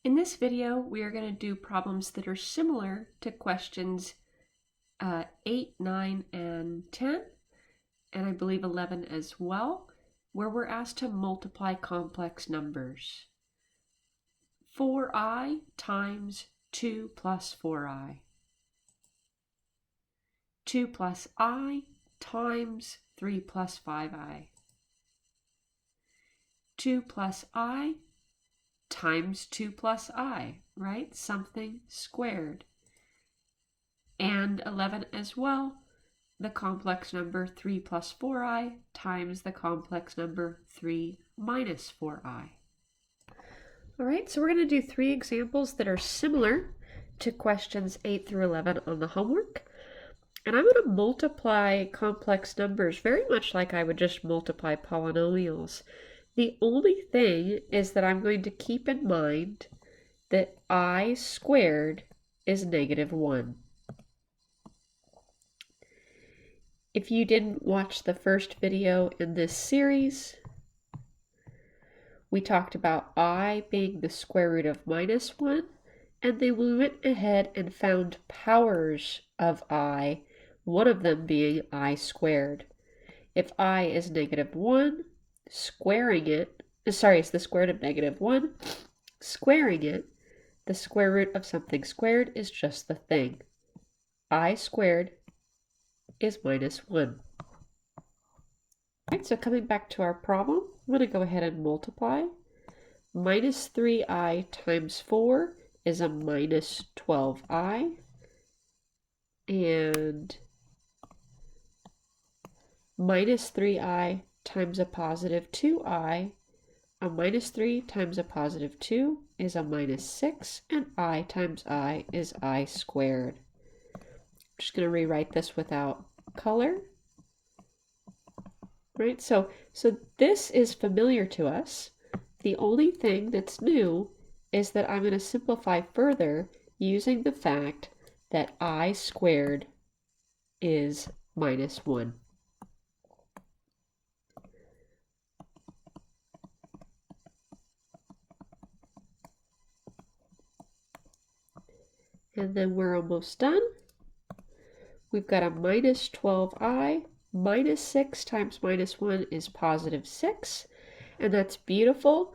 In this video, we are going to do problems that are similar to questions 8, 9, and 10, and I believe 11 as well, where we're asked to multiply complex numbers. 4i times 2 plus 4i. 2 plus I times 3 plus 5i. 2 plus I times 2 plus I, right? Something squared. And 11 as well, the complex number 3 plus 4i times the complex number 3 minus 4i. All right, so we're going to do 3 examples that are similar to questions 8 through 11 on the homework. And I'm going to multiply complex numbers very much like I would just multiply polynomials. The only thing is that I'm going to keep in mind that I squared is -1. If you didn't watch the first video in this series, we talked about I being the square root of -1, and then we went ahead and found powers of I, one of them being I squared. If I is -1, squaring it, it's the square root of -1, squaring it, the square root of something squared is just the thing. I squared is -1. Alright, so coming back to our problem, I'm going to go ahead and multiply. -3i times 4 is a -12i, and -3i times a +2i, a -3 times a +2 is a -6, and I times I is I squared. I'm just going to rewrite this without color. Right, so this is familiar to us. The only thing that's new is that I'm going to simplify further using the fact that I squared is -1. And then we're almost done. We've got a -12i, -6 times -1 is +6, and that's beautiful.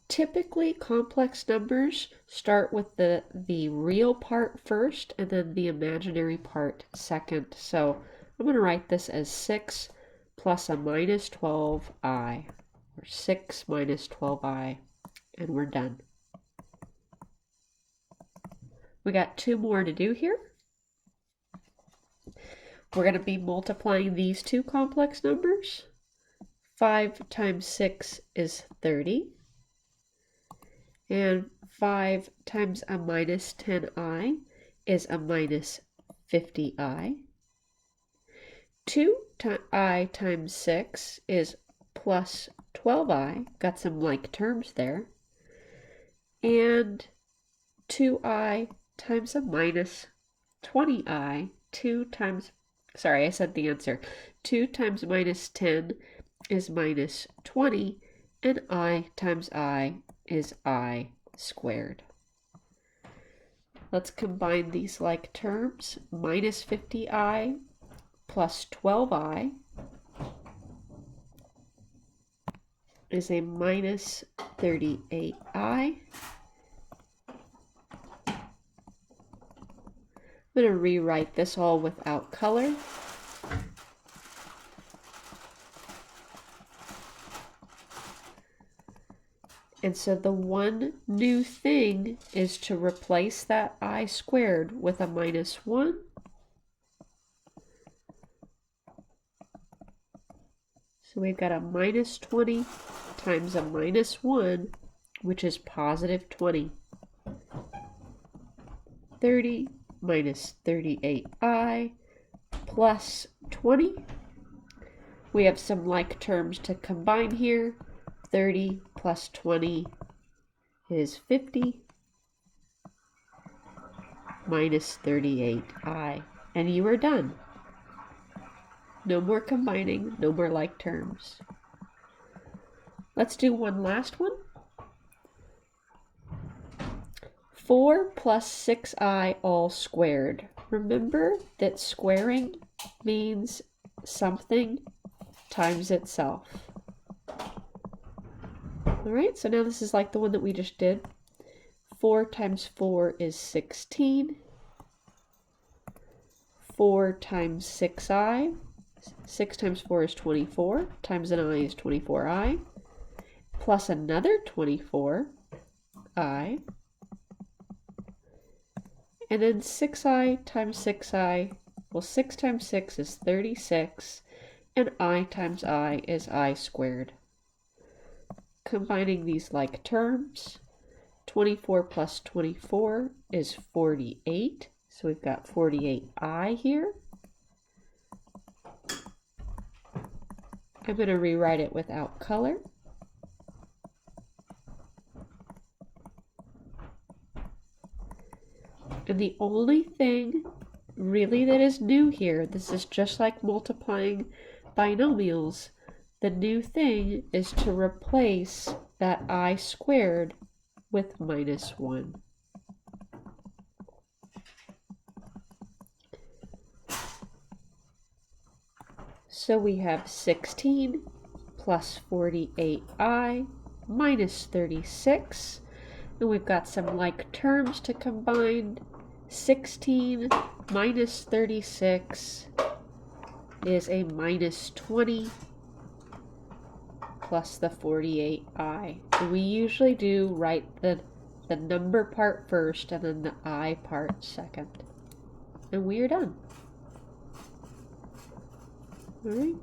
Typically, complex numbers start with the real part first and then the imaginary part second. So I'm going to write this as 6 plus a -12i, or 6 minus 12i, and we're done. We got 2 more to do here. We're going to be multiplying these 2 complex numbers. 5 times 6 is 30. And 5 times a -10i is a -50i. 2i times 6 is plus 12i. Got some like terms there. And 2i times a -20i. 2 times, sorry, I said the answer. 2 times -10 is -20, and I times I is I squared. Let's combine these like terms. -50i plus 12i is a -38i. I'm going to rewrite this all without color. And so the one new thing is to replace that I squared with a -1. So we've got a -20 times a -1, which is +20. 30 minus 38i plus 20. We have some like terms to combine here. 30 plus 20 is 50 minus 38i, and you are done. No more combining, no more like terms. Let's do one last one. 4 plus 6i all squared. Remember that squaring means something times itself. Alright, so now this is like the one that we just did. 4 times 4 is 16. 4 times 6i. 6 times 4 is 24. Times an I is 24i. Plus another 24i. And then 6i times 6i. Well, 6 times 6 is 36. And I times I is I squared. Combining these like terms, 24 plus 24 is 48. So we've got 48i here. I'm going to rewrite it without color. And the only thing really that is new here, this is just like multiplying binomials, the new thing is to replace that I squared with minus 1. So we have 16 plus 48i minus 36. And we've got some like terms to combine. 16 minus 36 is a minus 20 plus the 48i. And we usually do write the number part first and then the I part second. And we are done. All right.